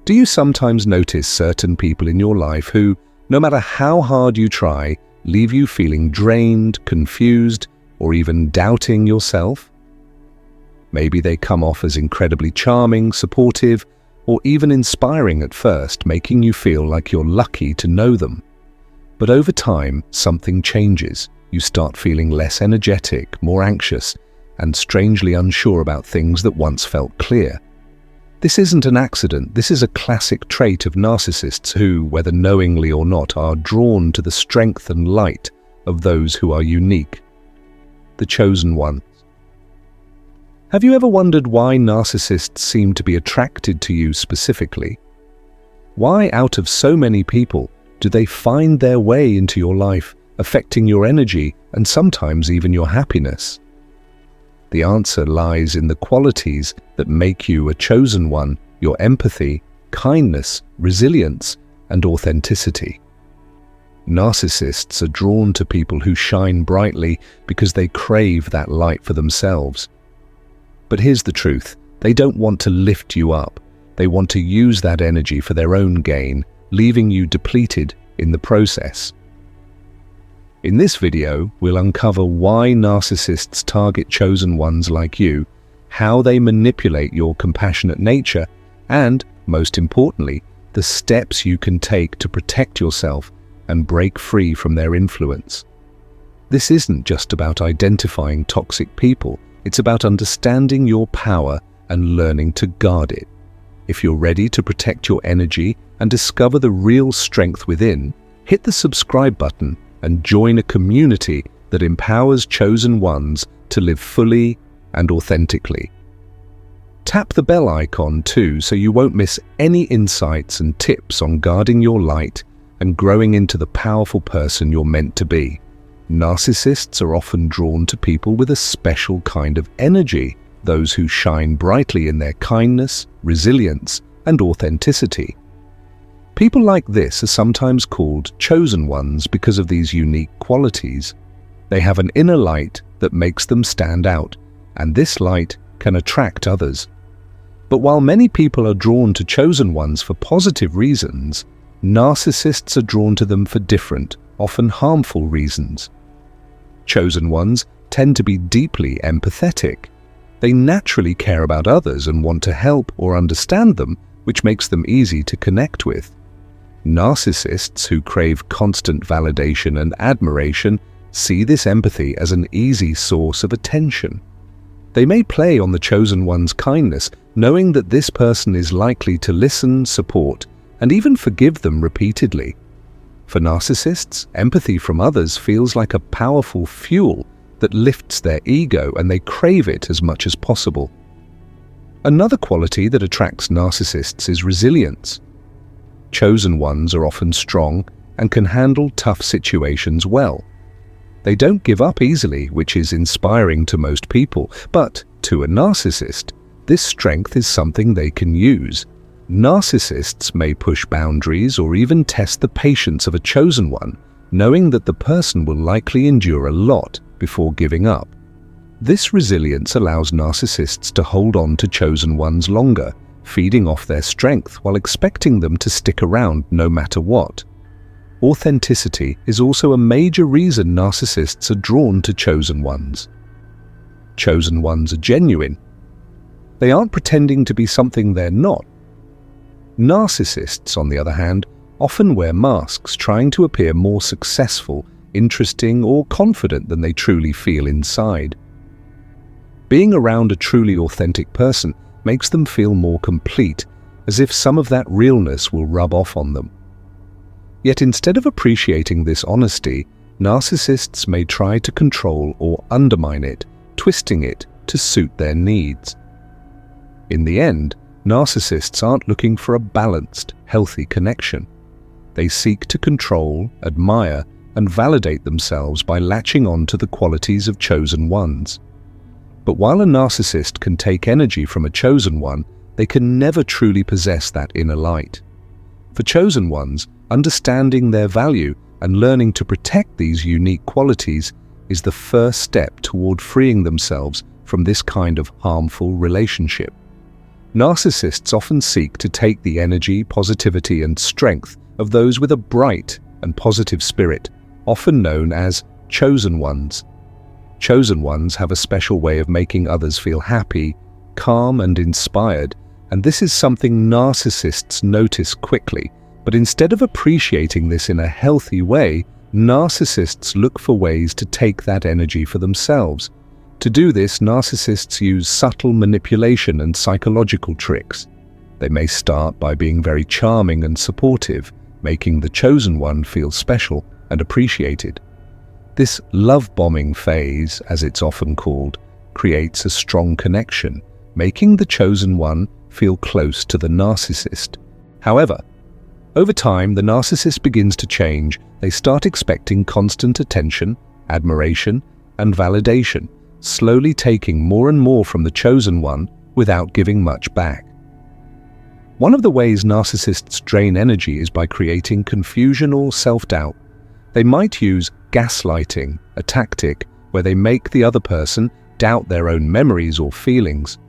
Do you sometimes notice certain people in your life who, no matter how hard you try, leave you feeling drained, confused, or even doubting yourself? Maybe they come off as incredibly charming, supportive, or even inspiring at first, making you feel like you're lucky to know them. But over time, something changes. You start feeling less energetic, more anxious, and strangely unsure about things that once felt clear. This isn't an accident. This is a classic trait of narcissists who, whether knowingly or not, are drawn to the strength and light of those who are unique, the chosen ones. Have you ever wondered why narcissists seem to be attracted to you specifically? Why, out of so many people, do they find their way into your life, affecting your energy and sometimes even your happiness? The answer lies in the qualities that make you a chosen one: your empathy, kindness, resilience, and authenticity. Narcissists are drawn to people who shine brightly because they crave that light for themselves. But here's the truth: they don't want to lift you up. They want to use that energy for their own gain, leaving you depleted in the process. In this video, we'll uncover why narcissists target chosen ones like you, how they manipulate your compassionate nature, and, most importantly, the steps you can take to protect yourself and break free from their influence. This isn't just about identifying toxic people, it's about understanding your power and learning to guard it. If you're ready to protect your energy and discover the real strength within, hit the subscribe button and join a community that empowers chosen ones to live fully and authentically. Tap the bell icon too so you won't miss any insights and tips on guarding your light and growing into the powerful person you're meant to be. Narcissists are often drawn to people with a special kind of energy, those who shine brightly in their kindness, resilience, and authenticity. People like this are sometimes called chosen ones because of these unique qualities. They have an inner light that makes them stand out, and this light can attract others. But while many people are drawn to chosen ones for positive reasons, narcissists are drawn to them for different, often harmful reasons. Chosen ones tend to be deeply empathetic. They naturally care about others and want to help or understand them, which makes them easy to connect with. Narcissists who crave constant validation and admiration see this empathy as an easy source of attention. They may play on the chosen one's kindness, knowing that this person is likely to listen, support, and even forgive them repeatedly. For narcissists, empathy from others feels like a powerful fuel that lifts their ego, and they crave it as much as possible. Another quality that attracts narcissists is resilience. Chosen ones are often strong and can handle tough situations well. They don't give up easily, which is inspiring to most people, but to a narcissist, this strength is something they can use. Narcissists may push boundaries or even test the patience of a chosen one, knowing that the person will likely endure a lot before giving up. This resilience allows narcissists to hold on to chosen ones longer, feeding off their strength while expecting them to stick around no matter what. Authenticity is also a major reason narcissists are drawn to chosen ones. Chosen ones are genuine. They aren't pretending to be something they're not. Narcissists, on the other hand, often wear masks, trying to appear more successful, interesting, or confident than they truly feel inside. Being around a truly authentic person makes them feel more complete, as if some of that realness will rub off on them. Yet instead of appreciating this honesty, narcissists may try to control or undermine it, twisting it to suit their needs. In the end, narcissists aren't looking for a balanced, healthy connection. They seek to control, admire, and validate themselves by latching on to the qualities of chosen ones. But while a narcissist can take energy from a chosen one, they can never truly possess that inner light. For chosen ones, understanding their value and learning to protect these unique qualities is the first step toward freeing themselves from this kind of harmful relationship. Narcissists often seek to take the energy, positivity, and strength of those with a bright and positive spirit, often known as chosen ones. Chosen ones have a special way of making others feel happy, calm, and inspired, and this is something narcissists notice quickly. But instead of appreciating this in a healthy way, narcissists look for ways to take that energy for themselves. To do this, narcissists use subtle manipulation and psychological tricks. They may start by being very charming and supportive, making the chosen one feel special and appreciated. This love-bombing phase, as it's often called, creates a strong connection, making the chosen one feel close to the narcissist. However, over time, the narcissist begins to change. They start expecting constant attention, admiration, and validation, slowly taking more and more from the chosen one without giving much back. One of the ways narcissists drain energy is by creating confusion or self-doubt. They might use gaslighting, a tactic where they make the other person doubt their own memories or feelings.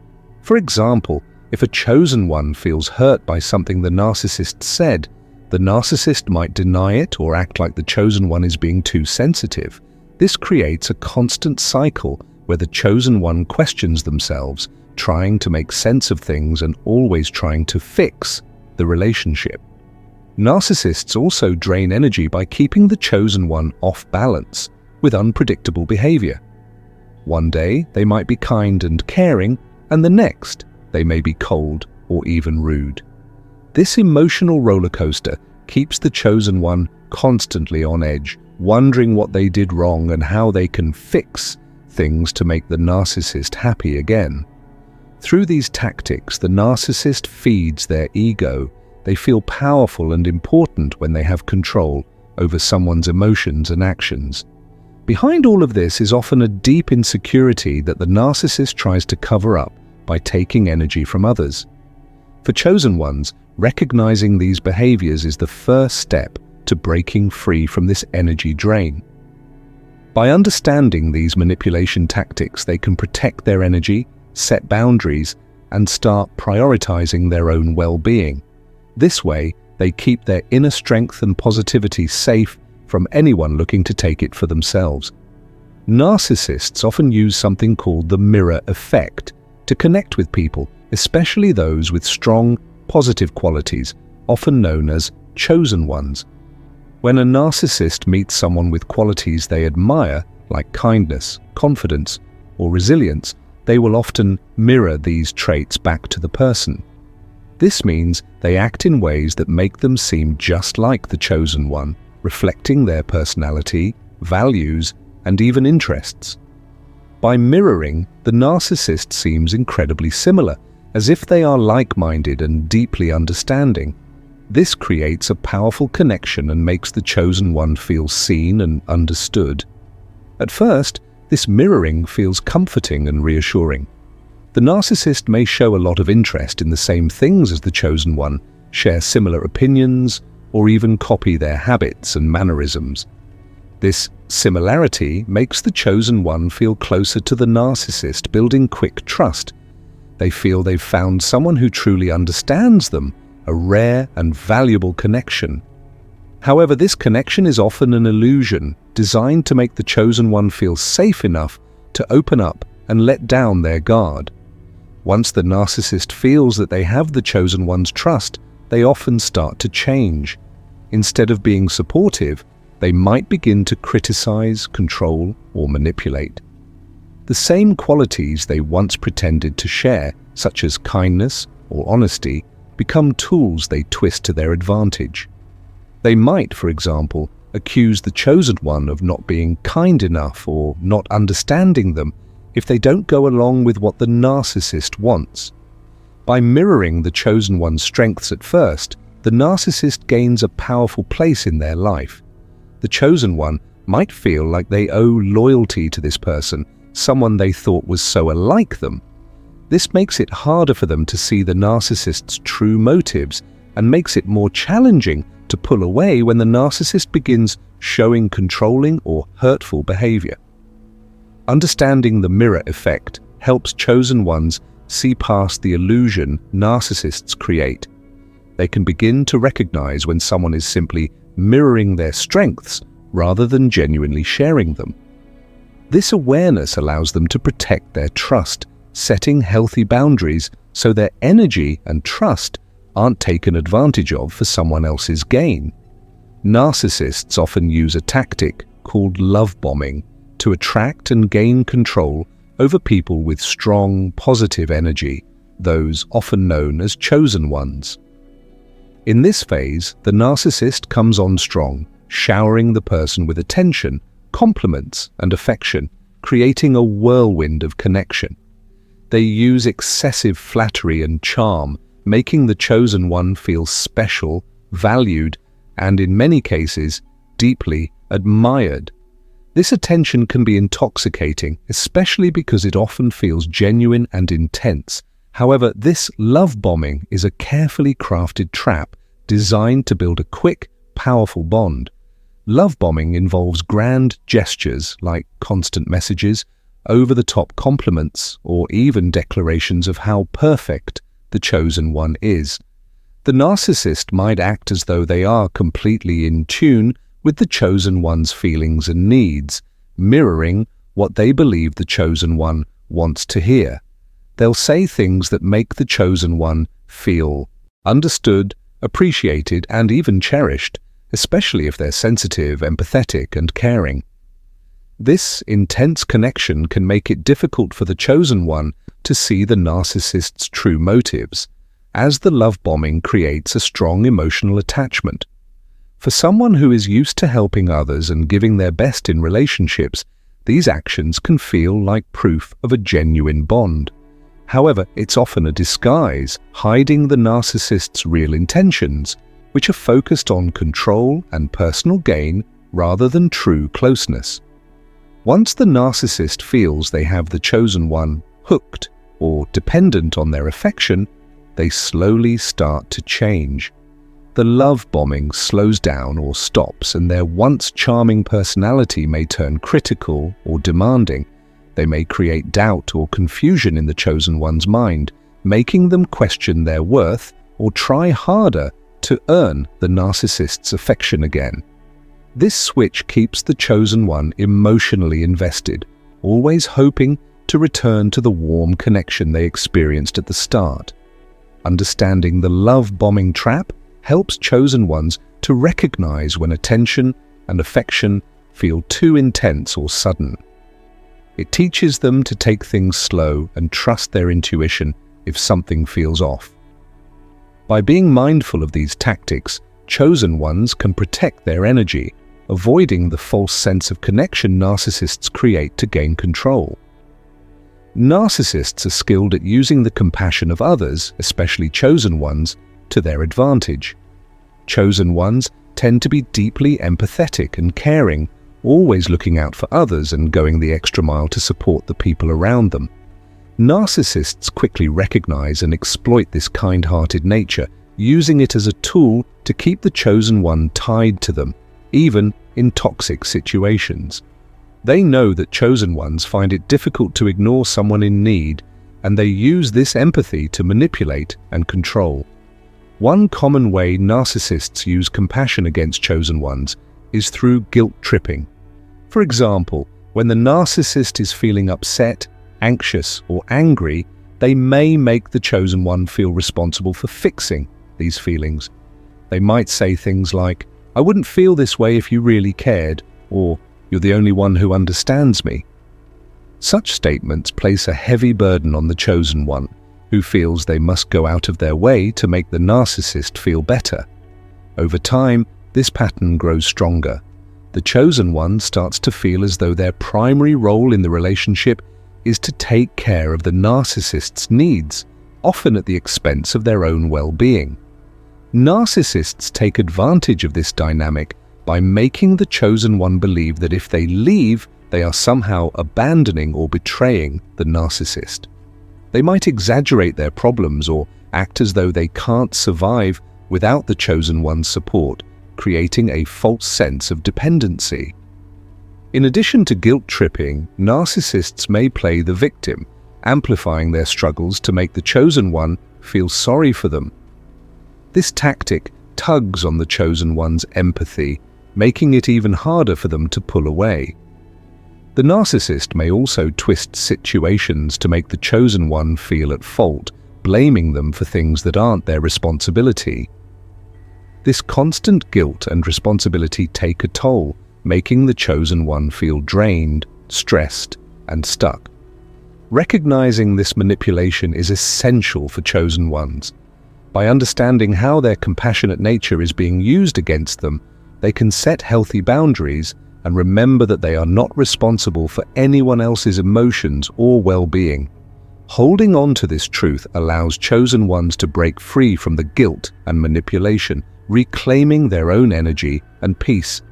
For example, if a chosen one feels hurt by something the narcissist said, the narcissist might deny it or act like the chosen one is being too sensitive. This creates a constant cycle where the chosen one questions themselves, trying to make sense of things and always trying to fix the relationship. Narcissists also drain energy by keeping the chosen one off balance with unpredictable behavior. One day, they might be kind and caring, and the next, they may be cold or even rude. This emotional roller coaster keeps the chosen one constantly on edge, wondering what they did wrong and how they can fix things to make the narcissist happy again. Through these tactics, the narcissist feeds their ego. They feel powerful and important when they have control over someone's emotions and actions. Behind all of this is often a deep insecurity that the narcissist tries to cover up by taking energy from others. For chosen ones, recognizing these behaviors is the first step to breaking free from this energy drain. By understanding these manipulation tactics, they can protect their energy, set boundaries, and start prioritizing their own well-being. This way, they keep their inner strength and positivity safe from anyone looking to take it for themselves. Narcissists often use something called the mirror effect to connect with people, especially those with strong, positive qualities, often known as chosen ones. When a narcissist meets someone with qualities they admire, like kindness, confidence, or resilience, they will often mirror these traits back to the person. This means they act in ways that make them seem just like the chosen one, reflecting their personality, values, and even interests. By mirroring, the narcissist seems incredibly similar, as if they are like-minded and deeply understanding. This creates a powerful connection and makes the chosen one feel seen and understood. At first, this mirroring feels comforting and reassuring. The narcissist may show a lot of interest in the same things as the chosen one, share similar opinions, or even copy their habits and mannerisms. This similarity makes the chosen one feel closer to the narcissist, building quick trust. They feel they've found someone who truly understands them, a rare and valuable connection. However, this connection is often an illusion, designed to make the chosen one feel safe enough to open up and let down their guard. Once the narcissist feels that they have the chosen one's trust, they often start to change. Instead of being supportive, they might begin to criticize, control, or manipulate. The same qualities they once pretended to share, such as kindness or honesty, become tools they twist to their advantage. They might, for example, accuse the chosen one of not being kind enough or not understanding them if they don't go along with what the narcissist wants. By mirroring the chosen one's strengths at first, the narcissist gains a powerful place in their life. The chosen one might feel like they owe loyalty to this person, someone they thought was so alike them. This makes it harder for them to see the narcissist's true motives and makes it more challenging to pull away when the narcissist begins showing controlling or hurtful behavior. Understanding the mirror effect helps chosen ones see past the illusion narcissists create. They can begin to recognize when someone is simply mirroring their strengths rather than genuinely sharing them. This awareness allows them to protect their trust, setting healthy boundaries so their energy and trust aren't taken advantage of for someone else's gain. Narcissists often use a tactic called love bombing to attract and gain control over people with strong, positive energy, those often known as chosen ones. In this phase, the narcissist comes on strong, showering the person with attention, compliments, and affection, creating a whirlwind of connection. They use excessive flattery and charm, making the chosen one feel special, valued, and in many cases, deeply admired. This attention can be intoxicating, especially because it often feels genuine and intense. However, this love bombing is a carefully crafted trap designed to build a quick, powerful bond. Love bombing involves grand gestures like constant messages, over-the-top compliments, or even declarations of how perfect the chosen one is. The narcissist might act as though they are completely in tune with the chosen one's feelings and needs, mirroring what they believe the chosen one wants to hear. They'll say things that make the chosen one feel understood, appreciated, and even cherished, especially if they're sensitive, empathetic, and caring. This intense connection can make it difficult for the chosen one to see the narcissist's true motives, as the love bombing creates a strong emotional attachment. For someone who is used to helping others and giving their best in relationships, these actions can feel like proof of a genuine bond. However, it's often a disguise, hiding the narcissist's real intentions, which are focused on control and personal gain rather than true closeness. Once the narcissist feels they have the chosen one hooked or dependent on their affection, they slowly start to change. The love bombing slows down or stops, and their once charming personality may turn critical or demanding. They may create doubt or confusion in the chosen one's mind, making them question their worth or try harder to earn the narcissist's affection again. This switch keeps the chosen one emotionally invested, always hoping to return to the warm connection they experienced at the start. Understanding the love bombing trap helps chosen ones to recognize when attention and affection feel too intense or sudden. It teaches them to take things slow and trust their intuition if something feels off. By being mindful of these tactics, chosen ones can protect their energy, avoiding the false sense of connection narcissists create to gain control. Narcissists are skilled at using the compassion of others, especially chosen ones, to their advantage. Chosen ones tend to be deeply empathetic and caring, always looking out for others and going the extra mile to support the people around them. Narcissists quickly recognize and exploit this kind-hearted nature, using it as a tool to keep the chosen one tied to them, even in toxic situations. They know that chosen ones find it difficult to ignore someone in need, and they use this empathy to manipulate and control. One common way narcissists use compassion against chosen ones is through guilt tripping. For example, when the narcissist is feeling upset, anxious, or angry, they may make the chosen one feel responsible for fixing these feelings. They might say things like, "I wouldn't feel this way if you really cared," or "You're the only one who understands me." Such statements place a heavy burden on the chosen one, who feels they must go out of their way to make the narcissist feel better. Over time, this pattern grows stronger. The chosen one starts to feel as though their primary role in the relationship is to take care of the narcissist's needs, often at the expense of their own well-being. Narcissists take advantage of this dynamic by making the chosen one believe that if they leave, they are somehow abandoning or betraying the narcissist. They might exaggerate their problems or act as though they can't survive without the chosen one's support, creating a false sense of dependency. In addition to guilt tripping, narcissists may play the victim, amplifying their struggles to make the chosen one feel sorry for them. This tactic tugs on the chosen one's empathy, making it even harder for them to pull away. The narcissist may also twist situations to make the chosen one feel at fault, blaming them for things that aren't their responsibility. This constant guilt and responsibility take a toll, making the chosen one feel drained, stressed, and stuck. Recognizing this manipulation is essential for chosen ones. By understanding how their compassionate nature is being used against them, they can set healthy boundaries and remember that they are not responsible for anyone else's emotions or well-being. Holding on to this truth allows chosen ones to break free from the guilt and manipulation, reclaiming their own energy and peace.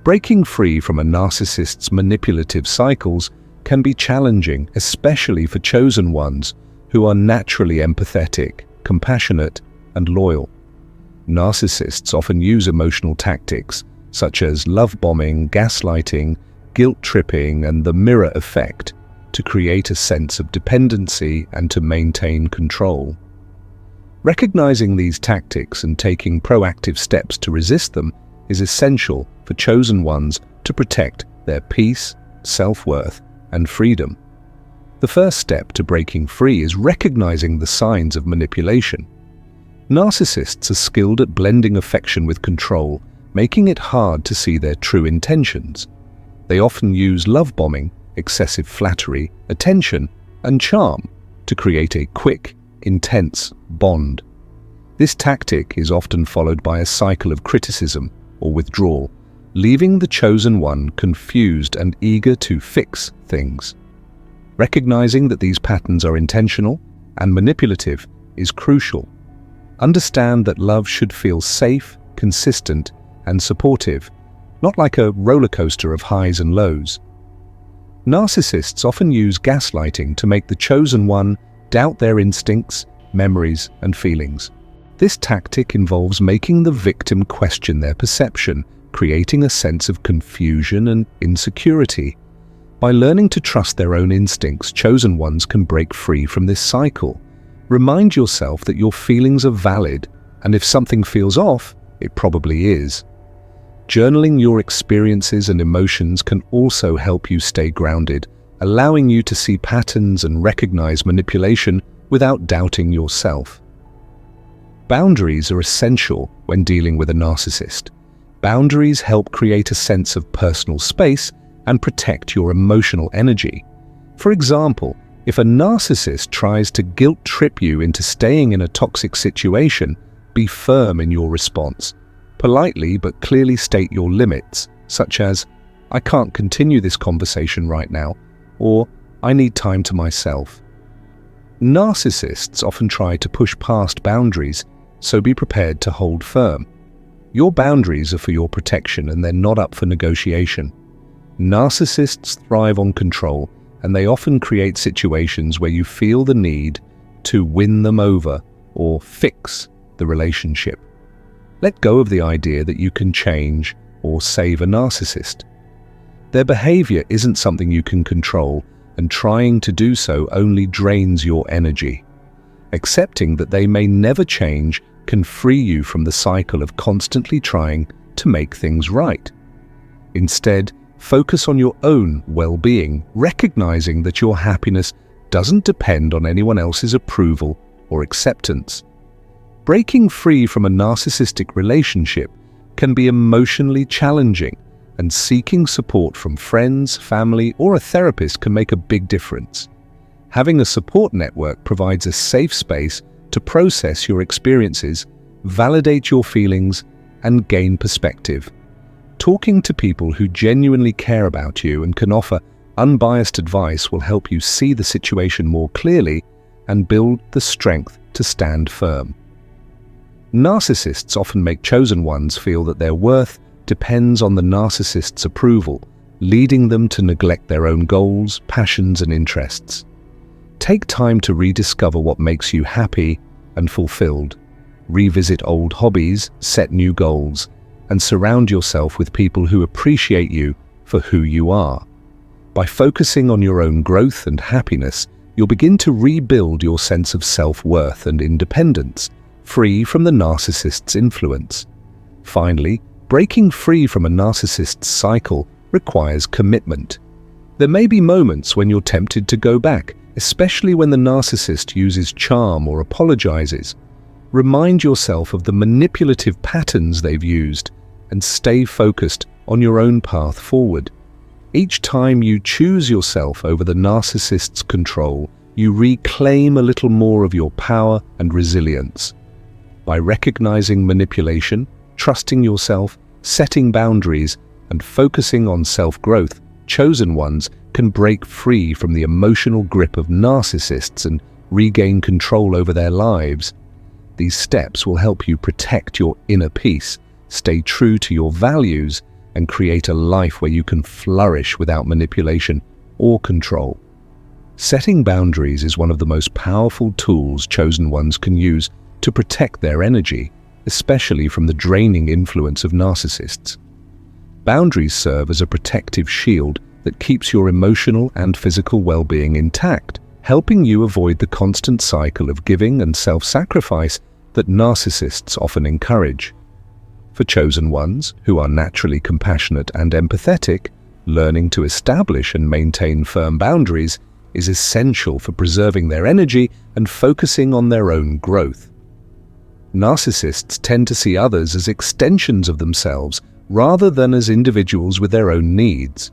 Breaking free from a narcissist's manipulative cycles can be challenging, especially for chosen ones who are naturally empathetic, compassionate, and loyal. Narcissists often use emotional tactics such as love bombing, gaslighting, guilt tripping, and the mirror effect to create a sense of dependency and to maintain control. Recognizing these tactics and taking proactive steps to resist them is essential for chosen ones to protect their peace, self-worth, and freedom. The first step to breaking free is recognizing the signs of manipulation. Narcissists are skilled at blending affection with control, making it hard to see their true intentions. They often use love bombing, excessive flattery, attention, and charm to create a quick, intense bond. This tactic is often followed by a cycle of criticism or withdrawal, leaving the chosen one confused and eager to fix things. Recognizing that these patterns are intentional and manipulative is crucial. Understand that love should feel safe, consistent, and supportive, not like a roller coaster of highs and lows. Narcissists often use gaslighting to make the chosen one doubt their instincts, memories, and feelings. This tactic involves making the victim question their perception, creating a sense of confusion and insecurity. By learning to trust their own instincts, chosen ones can break free from this cycle. Remind yourself that your feelings are valid, and if something feels off, it probably is. Journaling your experiences and emotions can also help you stay grounded, allowing you to see patterns and recognize manipulation without doubting yourself. Boundaries are essential when dealing with a narcissist. Boundaries help create a sense of personal space and protect your emotional energy. For example, if a narcissist tries to guilt trip you into staying in a toxic situation, be firm in your response. Politely but clearly state your limits, such as, "I can't continue this conversation right now," or "I need time to myself." Narcissists often try to push past boundaries, so be prepared to hold firm. Your boundaries are for your protection and they're not up for negotiation. Narcissists thrive on control, and they often create situations where you feel the need to win them over or fix the relationship. Let go of the idea that you can change or save a narcissist. Their behavior isn't something you can control, and trying to do so only drains your energy. Accepting that they may never change can free you from the cycle of constantly trying to make things right. Instead, focus on your own well-being, recognizing that your happiness doesn't depend on anyone else's approval or acceptance. Breaking free from a narcissistic relationship can be emotionally challenging, and seeking support from friends, family, or a therapist can make a big difference. Having a support network provides a safe space to process your experiences, validate your feelings, and gain perspective. Talking to people who genuinely care about you and can offer unbiased advice will help you see the situation more clearly and build the strength to stand firm. Narcissists often make chosen ones feel that their worth depends on the narcissist's approval, leading them to neglect their own goals, passions, and interests. Take time to rediscover what makes you happy and fulfilled. Revisit old hobbies, set new goals, and surround yourself with people who appreciate you for who you are. By focusing on your own growth and happiness, you'll begin to rebuild your sense of self-worth and independence, free from the narcissist's influence. Finally, breaking free from a narcissist's cycle requires commitment. There may be moments when you're tempted to go back, especially when the narcissist uses charm or apologizes. Remind yourself of the manipulative patterns they've used and stay focused on your own path forward. Each time you choose yourself over the narcissist's control, you reclaim a little more of your power and resilience. By recognizing manipulation, trusting yourself, setting boundaries, and focusing on self-growth, chosen ones can break free from the emotional grip of narcissists and regain control over their lives. These steps will help you protect your inner peace, stay true to your values, and create a life where you can flourish without manipulation or control. Setting boundaries is one of the most powerful tools chosen ones can use to protect their energy, especially from the draining influence of narcissists. Boundaries serve as a protective shield that keeps your emotional and physical well-being intact, helping you avoid the constant cycle of giving and self-sacrifice that narcissists often encourage. For chosen ones, who are naturally compassionate and empathetic, learning to establish and maintain firm boundaries is essential for preserving their energy and focusing on their own growth. Narcissists tend to see others as extensions of themselves rather than as individuals with their own needs.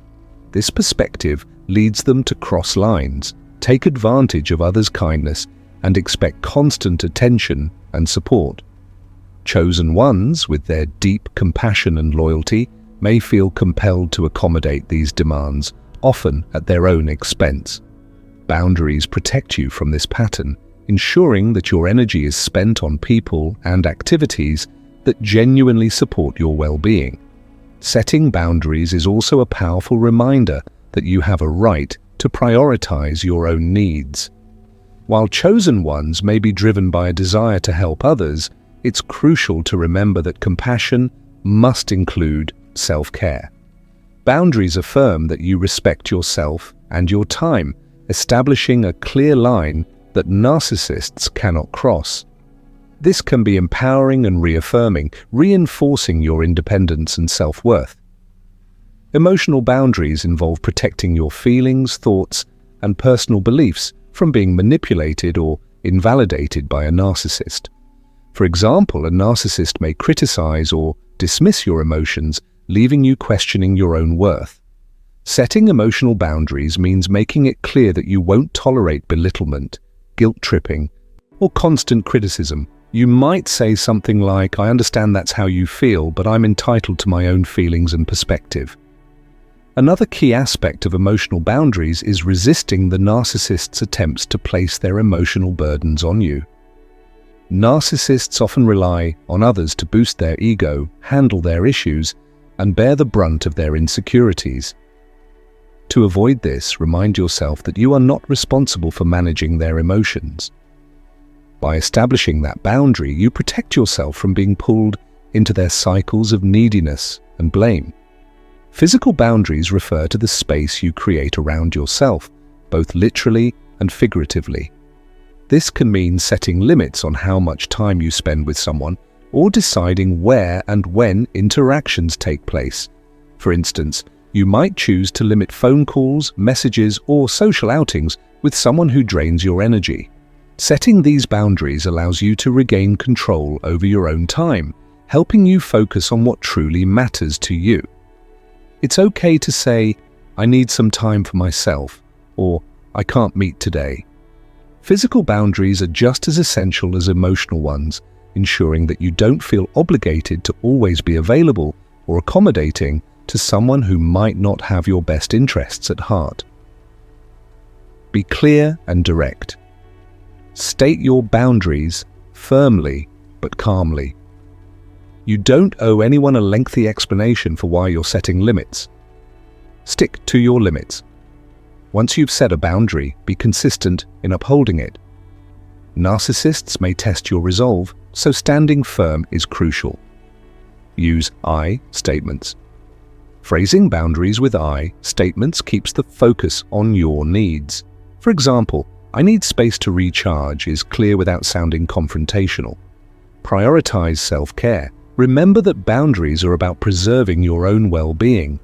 This perspective leads them to cross lines, take advantage of others' kindness, and expect constant attention and support. Chosen ones, with their deep compassion and loyalty, may feel compelled to accommodate these demands, often at their own expense. Boundaries protect you from this pattern, ensuring that your energy is spent on people and activities that genuinely support your well-being. Setting boundaries is also a powerful reminder that you have a right to prioritize your own needs. While chosen ones may be driven by a desire to help others, it's crucial to remember that compassion must include self-care. Boundaries affirm that you respect yourself and your time, establishing a clear line that narcissists cannot cross. This can be empowering and reaffirming, reinforcing your independence and self-worth. Emotional boundaries involve protecting your feelings, thoughts, and personal beliefs from being manipulated or invalidated by a narcissist. For example, a narcissist may criticize or dismiss your emotions, leaving you questioning your own worth. Setting emotional boundaries means making it clear that you won't tolerate belittlement, guilt-tripping, or constant criticism. You might say something like, "I understand that's how you feel, but I'm entitled to my own feelings and perspective." Another key aspect of emotional boundaries is resisting the narcissist's attempts to place their emotional burdens on you. Narcissists often rely on others to boost their ego, handle their issues, and bear the brunt of their insecurities. To avoid this, remind yourself that you are not responsible for managing their emotions. By establishing that boundary, you protect yourself from being pulled into their cycles of neediness and blame. Physical boundaries refer to the space you create around yourself, both literally and figuratively. This can mean setting limits on how much time you spend with someone, or deciding where and when interactions take place. For instance, you might choose to limit phone calls, messages, or social outings with someone who drains your energy. Setting these boundaries allows you to regain control over your own time, helping you focus on what truly matters to you. It's okay to say, "I need some time for myself," or "I can't meet today." Physical boundaries are just as essential as emotional ones, ensuring that you don't feel obligated to always be available or accommodating to someone who might not have your best interests at heart. Be clear and direct. State your boundaries firmly but calmly. You don't owe anyone a lengthy explanation for why you're setting limits. Stick to your limits. Once you've set a boundary, be consistent in upholding it. Narcissists may test your resolve, so standing firm is crucial. Use I statements. Phrasing boundaries with I statements keeps the focus on your needs. For example, "I need space to recharge" is clear without sounding confrontational. Prioritize self-care. Remember that boundaries are about preserving your own well-being.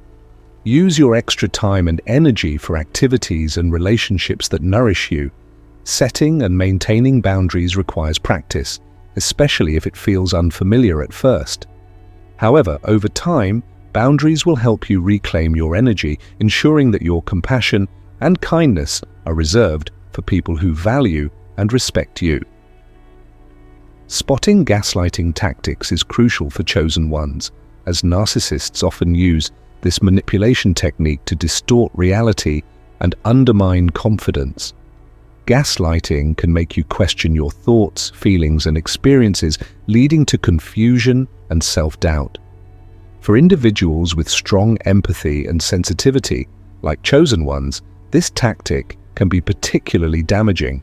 Use your extra time and energy for activities and relationships that nourish you. Setting and maintaining boundaries requires practice, especially if it feels unfamiliar at first. However, over time, boundaries will help you reclaim your energy, ensuring that your compassion and kindness are reserved for people who value and respect you. Spotting gaslighting tactics is crucial for chosen ones, as narcissists often use this manipulation technique to distort reality and undermine confidence. Gaslighting can make you question your thoughts, feelings, and experiences, leading to confusion and self-doubt. For individuals with strong empathy and sensitivity, like chosen ones, this tactic can be particularly damaging.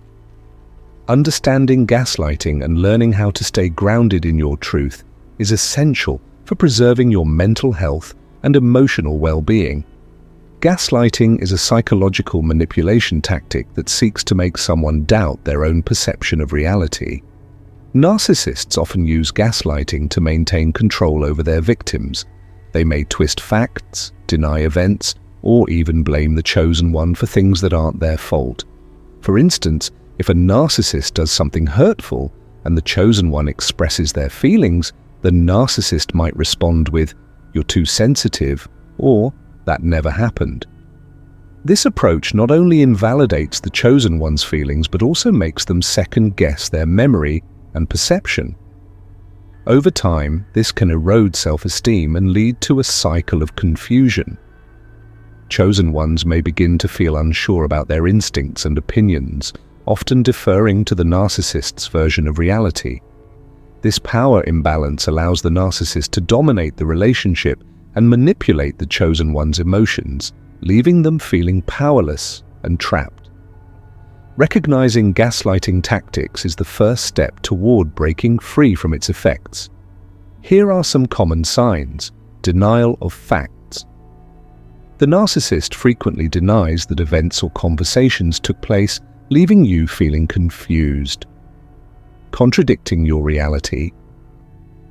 Understanding gaslighting and learning how to stay grounded in your truth is essential for preserving your mental health and emotional well-being. Gaslighting is a psychological manipulation tactic that seeks to make someone doubt their own perception of reality. Narcissists often use gaslighting to maintain control over their victims. They may twist facts, deny events, or even blame the chosen one for things that aren't their fault. For instance, if a narcissist does something hurtful and the chosen one expresses their feelings, the narcissist might respond with, "You're too sensitive," or "That never happened." This approach not only invalidates the chosen one's feelings but also makes them second-guess their memory and perception. Over time, this can erode self-esteem and lead to a cycle of confusion. Chosen ones may begin to feel unsure about their instincts and opinions, often deferring to the narcissist's version of reality. This power imbalance allows the narcissist to dominate the relationship and manipulate the chosen one's emotions, leaving them feeling powerless and trapped. Recognizing gaslighting tactics is the first step toward breaking free from its effects. Here are some common signs. Denial of facts. The narcissist frequently denies that events or conversations took place, leaving you feeling confused. Contradicting your reality.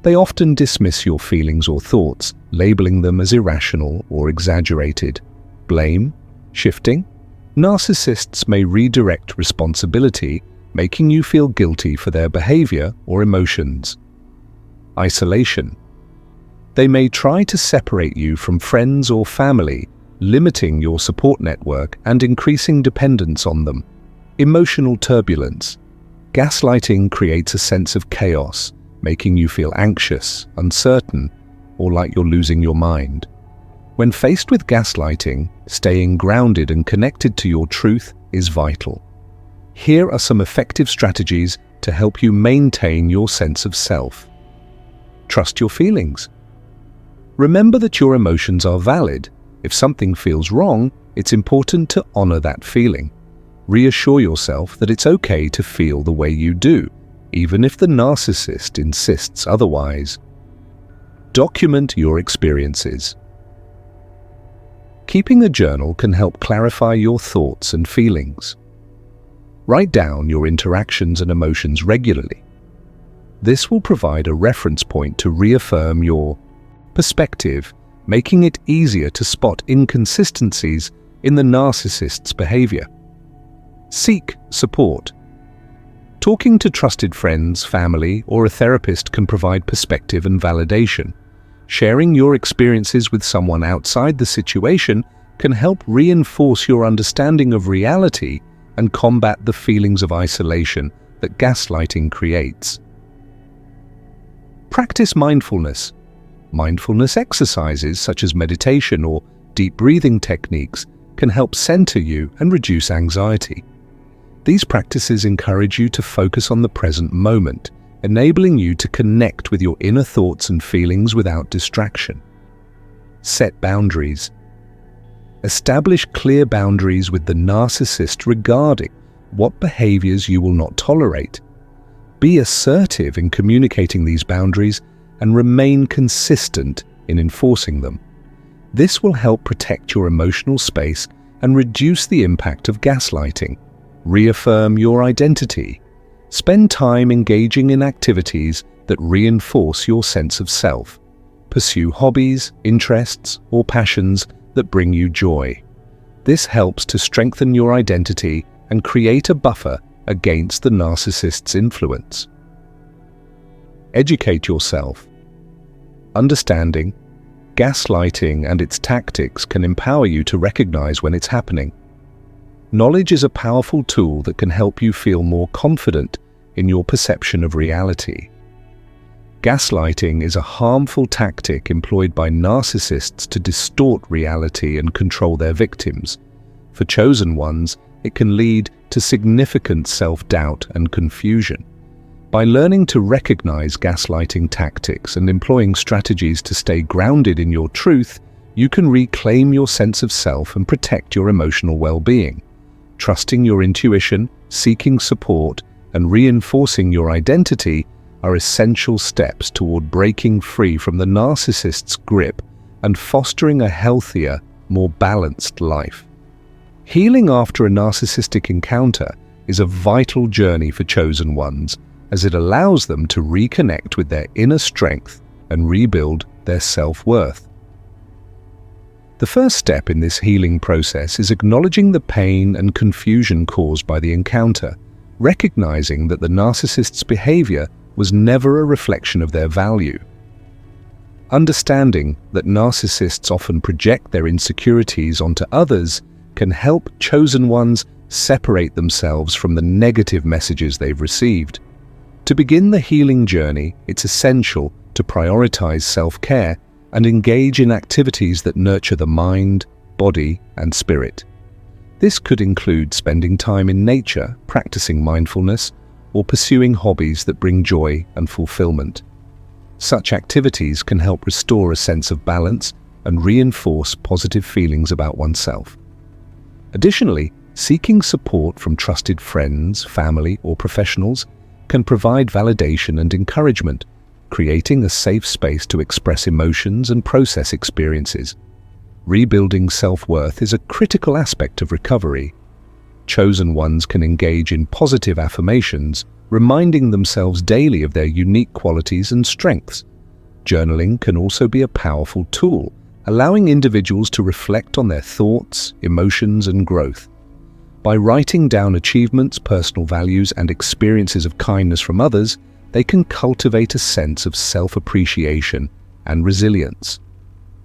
They often dismiss your feelings or thoughts, labeling them as irrational or exaggerated. Blame, shifting. Narcissists may redirect responsibility, making you feel guilty for their behavior or emotions. Isolation. They may try to separate you from friends or family, limiting your support network and increasing dependence on them. Emotional turbulence. Gaslighting creates a sense of chaos, making you feel anxious, uncertain, or like you're losing your mind. When faced with gaslighting, staying grounded and connected to your truth is vital. Here are some effective strategies to help you maintain your sense of self. Trust your feelings. Remember that your emotions are valid. If something feels wrong, it's important to honor that feeling. Reassure yourself that it's okay to feel the way you do, even if the narcissist insists otherwise. Document your experiences. Keeping a journal can help clarify your thoughts and feelings. Write down your interactions and emotions regularly. This will provide a reference point to reaffirm your perspective, making it easier to spot inconsistencies in the narcissist's behavior. Seek support. Talking to trusted friends, family, or a therapist can provide perspective and validation. Sharing your experiences with someone outside the situation can help reinforce your understanding of reality and combat the feelings of isolation that gaslighting creates. Practice mindfulness. Mindfulness exercises such as meditation or deep breathing techniques can help center you and reduce anxiety. These practices encourage you to focus on the present moment, enabling you to connect with your inner thoughts and feelings without distraction. Set boundaries. Establish clear boundaries with the narcissist regarding what behaviors you will not tolerate. Be assertive in communicating these boundaries and remain consistent in enforcing them. This will help protect your emotional space and reduce the impact of gaslighting. Reaffirm your identity. Spend time engaging in activities that reinforce your sense of self. Pursue hobbies, interests, or passions that bring you joy. This helps to strengthen your identity and create a buffer against the narcissist's influence. Educate yourself. Understanding gaslighting and its tactics can empower you to recognize when it's happening. Knowledge is a powerful tool that can help you feel more confident in your perception of reality. Gaslighting is a harmful tactic employed by narcissists to distort reality and control their victims. For chosen ones, it can lead to significant self-doubt and confusion. By learning to recognize gaslighting tactics and employing strategies to stay grounded in your truth, you can reclaim your sense of self and protect your emotional well-being. Trusting your intuition, seeking support, and reinforcing your identity are essential steps toward breaking free from the narcissist's grip and fostering a healthier, more balanced life. Healing after a narcissistic encounter is a vital journey for chosen ones, as it allows them to reconnect with their inner strength and rebuild their self-worth. The first step in this healing process is acknowledging the pain and confusion caused by the encounter, recognizing that the narcissist's behavior was never a reflection of their value. Understanding that narcissists often project their insecurities onto others can help chosen ones separate themselves from the negative messages they've received. To begin the healing journey, it's essential to prioritize self-care and engage in activities that nurture the mind, body, and spirit. This could include spending time in nature, practicing mindfulness, or pursuing hobbies that bring joy and fulfillment. Such activities can help restore a sense of balance and reinforce positive feelings about oneself. Additionally, seeking support from trusted friends, family, or professionals can provide validation and encouragement, creating a safe space to express emotions and process experiences. Rebuilding self-worth is a critical aspect of recovery. Chosen ones can engage in positive affirmations, reminding themselves daily of their unique qualities and strengths. Journaling can also be a powerful tool, allowing individuals to reflect on their thoughts, emotions, and growth. By writing down achievements, personal values, and experiences of kindness from others, they can cultivate a sense of self-appreciation and resilience.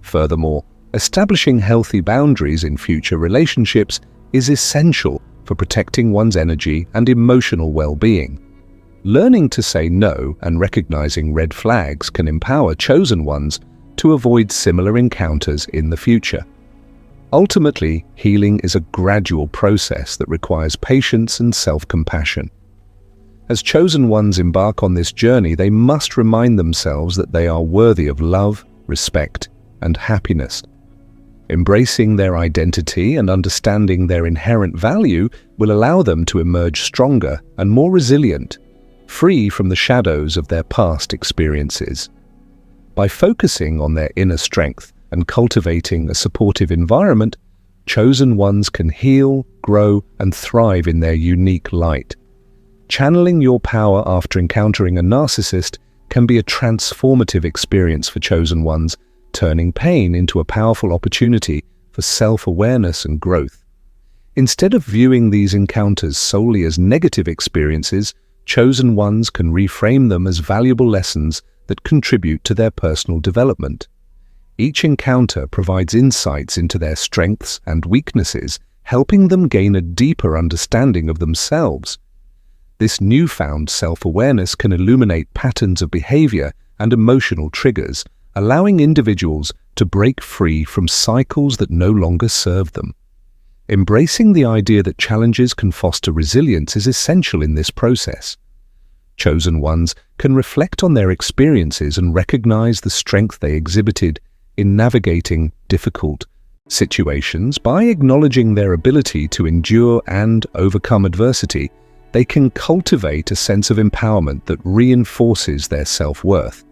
Furthermore, establishing healthy boundaries in future relationships is essential for protecting one's energy and emotional well-being. Learning to say no and recognizing red flags can empower chosen ones to avoid similar encounters in the future. Ultimately, healing is a gradual process that requires patience and self-compassion. As chosen ones embark on this journey, they must remind themselves that they are worthy of love, respect, and happiness. Embracing their identity and understanding their inherent value will allow them to emerge stronger and more resilient, free from the shadows of their past experiences. By focusing on their inner strength and cultivating a supportive environment, chosen ones can heal, grow, and thrive in their unique light. Channeling your power after encountering a narcissist can be a transformative experience for chosen ones, turning pain into a powerful opportunity for self-awareness and growth. Instead of viewing these encounters solely as negative experiences, chosen ones can reframe them as valuable lessons that contribute to their personal development. Each encounter provides insights into their strengths and weaknesses, helping them gain a deeper understanding of themselves. This newfound self-awareness can illuminate patterns of behavior and emotional triggers, allowing individuals to break free from cycles that no longer serve them. Embracing the idea that challenges can foster resilience is essential in this process. Chosen ones can reflect on their experiences and recognize the strength they exhibited in navigating difficult situations. By acknowledging their ability to endure and overcome adversity, they can cultivate a sense of empowerment that reinforces their self-worth.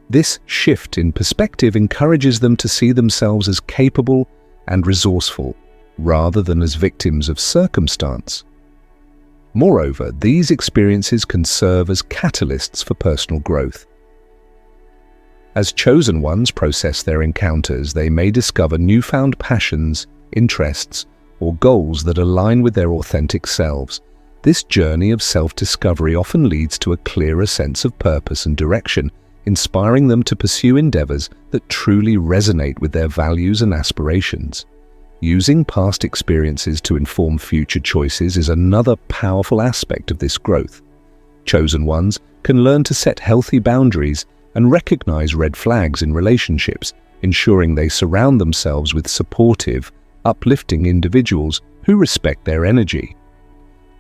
This shift in perspective encourages them to see themselves as capable and resourceful, rather than as victims of circumstance. Moreover, these experiences can serve as catalysts for personal growth. As chosen ones process their encounters, they may discover newfound passions, interests, or goals that align with their authentic selves. This journey of self-discovery often leads to a clearer sense of purpose and direction, inspiring them to pursue endeavors that truly resonate with their values and aspirations. Using past experiences to inform future choices is another powerful aspect of this growth. Chosen ones can learn to set healthy boundaries and recognize red flags in relationships, ensuring they surround themselves with supportive, uplifting individuals who respect their energy.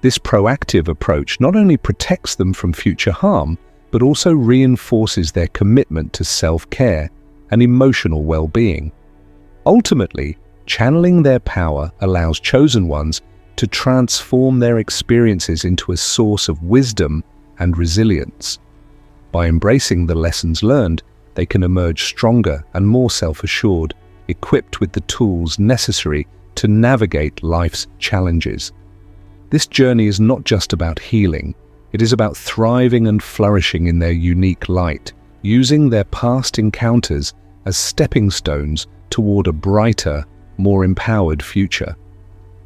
This proactive approach not only protects them from future harm, but also reinforces their commitment to self-care and emotional well-being. Ultimately, channeling their power allows chosen ones to transform their experiences into a source of wisdom and resilience. By embracing the lessons learned, they can emerge stronger and more self-assured, equipped with the tools necessary to navigate life's challenges. This journey is not just about healing, it is about thriving and flourishing in their unique light, using their past encounters as stepping stones toward a brighter, more empowered future.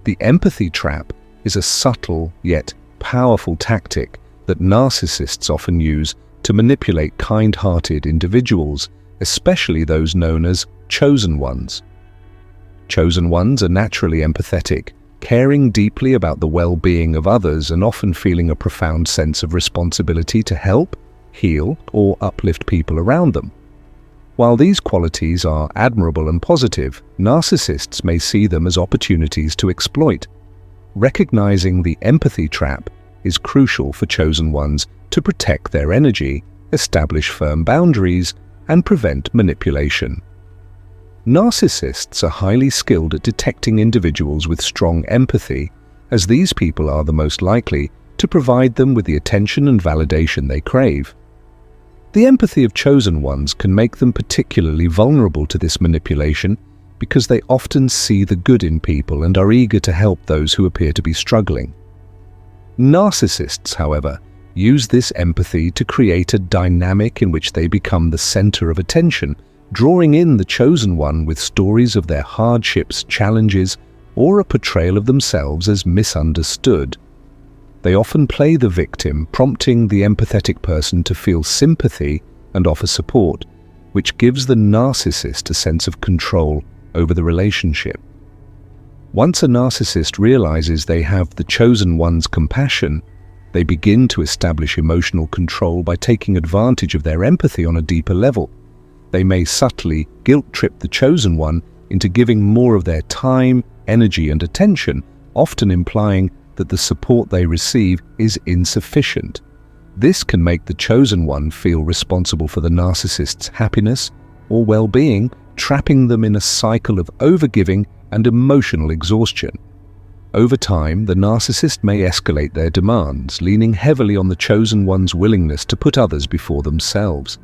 The empathy trap is a subtle yet powerful tactic that narcissists often use to manipulate kind-hearted individuals, especially those known as chosen ones. Chosen ones are naturally empathetic, caring deeply about the well-being of others and often feeling a profound sense of responsibility to help, heal, or uplift people around them. While these qualities are admirable and positive, narcissists may see them as opportunities to exploit. Recognizing the empathy trap is crucial for chosen ones to protect their energy, establish firm boundaries, and prevent manipulation. Narcissists are highly skilled at detecting individuals with strong empathy, as these people are the most likely to provide them with the attention and validation they crave. The empathy of chosen ones can make them particularly vulnerable to this manipulation because they often see the good in people and are eager to help those who appear to be struggling. Narcissists, however, use this empathy to create a dynamic in which they become the center of attention, drawing in the chosen one with stories of their hardships, challenges, or a portrayal of themselves as misunderstood. They often play the victim, prompting the empathetic person to feel sympathy and offer support, which gives the narcissist a sense of control over the relationship. Once a narcissist realizes they have the chosen one's compassion, they begin to establish emotional control by taking advantage of their empathy on a deeper level. They may subtly guilt-trip the chosen one into giving more of their time, energy, and attention, often implying that the support they receive is insufficient. This can make the chosen one feel responsible for the narcissist's happiness or well-being, trapping them in a cycle of overgiving and emotional exhaustion. Over time, the narcissist may escalate their demands, leaning heavily on the chosen one's willingness to put others before themselves.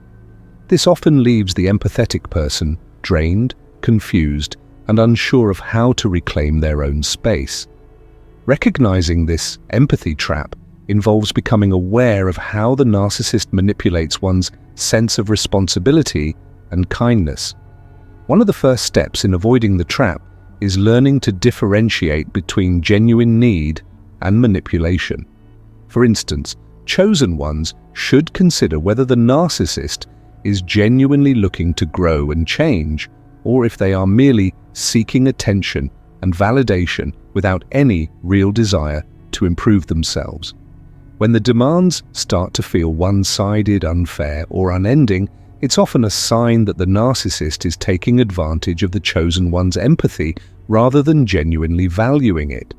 This often leaves the empathetic person drained, confused, and unsure of how to reclaim their own space. Recognizing this empathy trap involves becoming aware of how the narcissist manipulates one's sense of responsibility and kindness. One of the first steps in avoiding the trap is learning to differentiate between genuine need and manipulation. For instance, chosen ones should consider whether the narcissist is genuinely looking to grow and change, or if they are merely seeking attention and validation without any real desire to improve themselves. When the demands start to feel one-sided, unfair, or unending, it's often a sign that the narcissist is taking advantage of the chosen one's empathy rather than genuinely valuing it.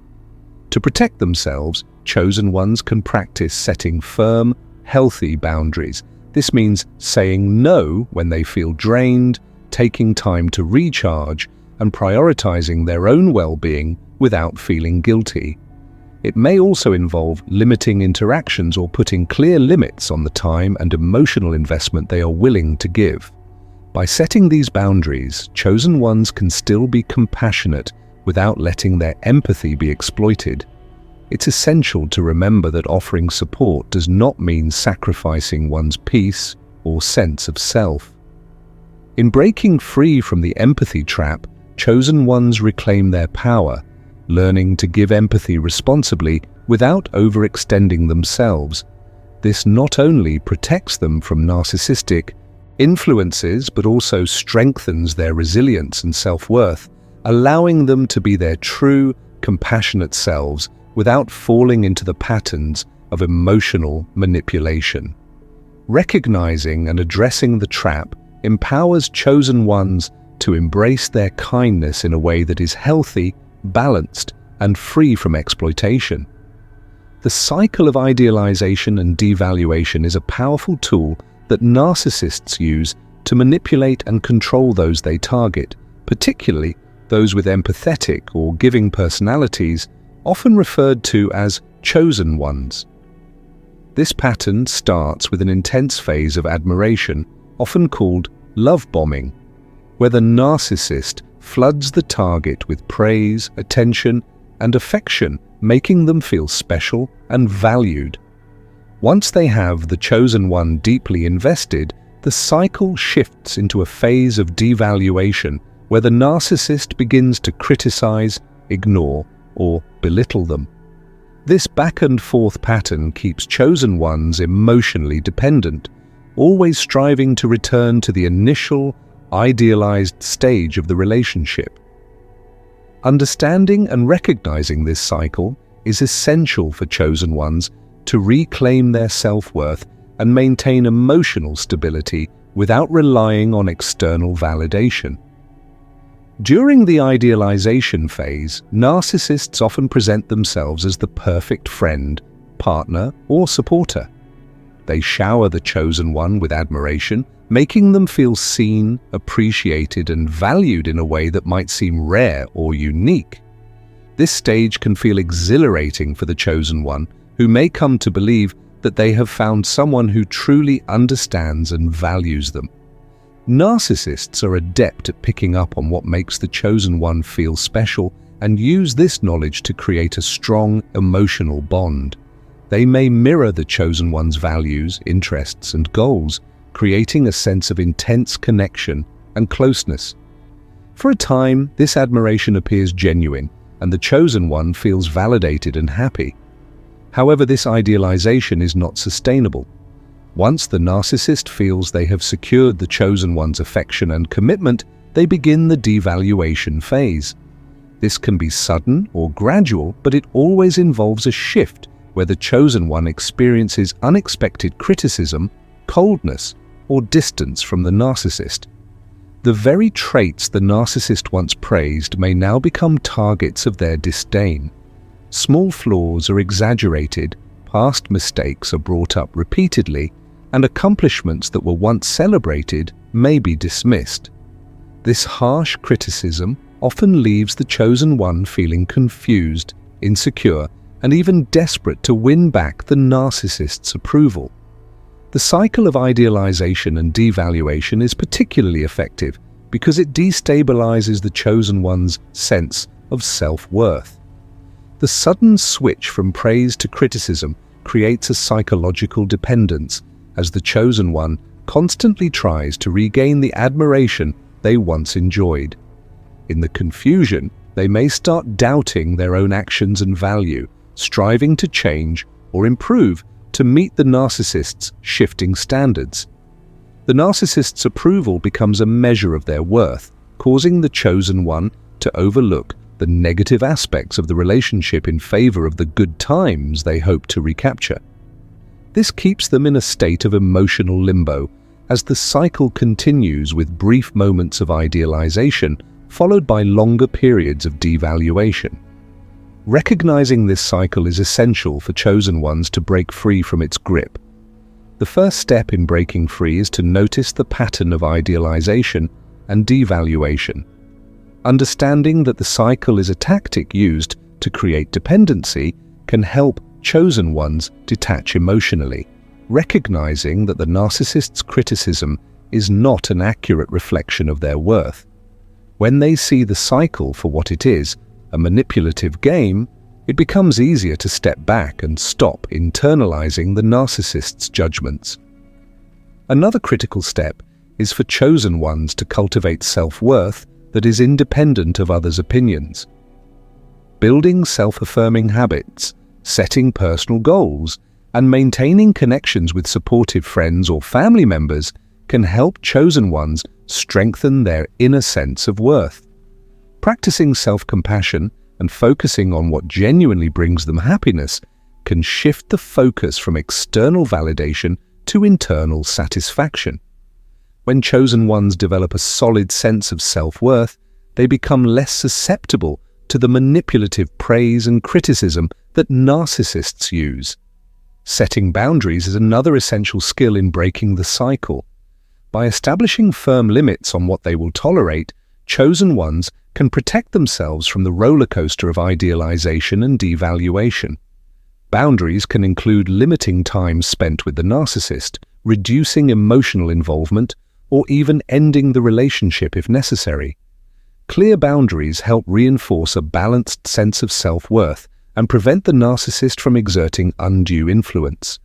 To protect themselves, chosen ones can practice setting firm, healthy boundaries. This means saying no when they feel drained, taking time to recharge, and prioritizing their own well-being without feeling guilty. It may also involve limiting interactions or putting clear limits on the time and emotional investment they are willing to give. By setting these boundaries, chosen ones can still be compassionate without letting their empathy be exploited. it's essential to remember that offering support does not mean sacrificing one's peace or sense of self. In breaking free from the empathy trap, chosen ones reclaim their power, learning to give empathy responsibly without overextending themselves. This not only protects them from narcissistic influences, but also strengthens their resilience and self-worth, allowing them to be their true, compassionate selves without falling into the patterns of emotional manipulation. Recognizing and addressing the trap empowers chosen ones to embrace their kindness in a way that is healthy, balanced, and free from exploitation. The cycle of idealization and devaluation is a powerful tool that narcissists use to manipulate and control those they target, particularly those with empathetic or giving personalities, often referred to as chosen ones. This pattern starts with an intense phase of admiration, often called love bombing, where the narcissist floods the target with praise, attention, and affection, making them feel special and valued. Once they have the chosen one deeply invested, the cycle shifts into a phase of devaluation where the narcissist begins to criticize, ignore, or belittle them. This back-and-forth pattern keeps chosen ones emotionally dependent, always striving to return to the initial, idealized stage of the relationship. Understanding and recognizing this cycle is essential for chosen ones to reclaim their self-worth and maintain emotional stability without relying on external validation. During the idealization phase, narcissists often present themselves as the perfect friend, partner, or supporter. They shower the chosen one with admiration, making them feel seen, appreciated, and valued in a way that might seem rare or unique. This stage can feel exhilarating for the chosen one, who may come to believe that they have found someone who truly understands and values them. Narcissists are adept at picking up on what makes the chosen one feel special and use this knowledge to create a strong emotional bond. They may mirror the chosen one's values, interests, and goals, creating a sense of intense connection and closeness. For a time, this admiration appears genuine, and the chosen one feels validated and happy. However, this idealization is not sustainable. Once the narcissist feels they have secured the chosen one's affection and commitment, they begin the devaluation phase. This can be sudden or gradual, but it always involves a shift where the chosen one experiences unexpected criticism, coldness, or distance from the narcissist. The very traits the narcissist once praised may now become targets of their disdain. Small flaws are exaggerated, past mistakes are brought up repeatedly, and accomplishments that were once celebrated may be dismissed. This harsh criticism often leaves the chosen one feeling confused, insecure, and even desperate to win back the narcissist's approval. The cycle of idealization and devaluation is particularly effective because it destabilizes the chosen one's sense of self-worth. The sudden switch from praise to criticism creates a psychological dependence as the chosen one constantly tries to regain the admiration they once enjoyed. In the confusion, they may start doubting their own actions and value, striving to change or improve to meet the narcissist's shifting standards. The narcissist's approval becomes a measure of their worth, causing the chosen one to overlook the negative aspects of the relationship in favor of the good times they hope to recapture. This keeps them in a state of emotional limbo as the cycle continues with brief moments of idealization followed by longer periods of devaluation. Recognizing this cycle is essential for chosen ones to break free from its grip. The first step in breaking free is to notice the pattern of idealization and devaluation. Understanding that the cycle is a tactic used to create dependency can help chosen ones detach emotionally, recognizing that the narcissist's criticism is not an accurate reflection of their worth. When they see the cycle for what it is, a manipulative game, It becomes easier to step back and stop internalizing the narcissist's judgments. Another critical step is for chosen ones to cultivate self-worth that is independent of others' opinions. Building self-affirming habits, setting personal goals, and maintaining connections with supportive friends or family members can help chosen ones strengthen their inner sense of worth. Practicing self-compassion and focusing on what genuinely brings them happiness can shift the focus from external validation to internal satisfaction. When chosen ones develop a solid sense of self-worth, they become less susceptible to the manipulative praise and criticism that narcissists use. Setting boundaries is another essential skill in breaking the cycle. By establishing firm limits on what they will tolerate, chosen ones can protect themselves from the roller coaster of idealization and devaluation. Boundaries can include limiting time spent with the narcissist, reducing emotional involvement, or even ending the relationship if necessary. Clear boundaries help reinforce a balanced sense of self-worth and prevent the narcissist from exerting undue influence.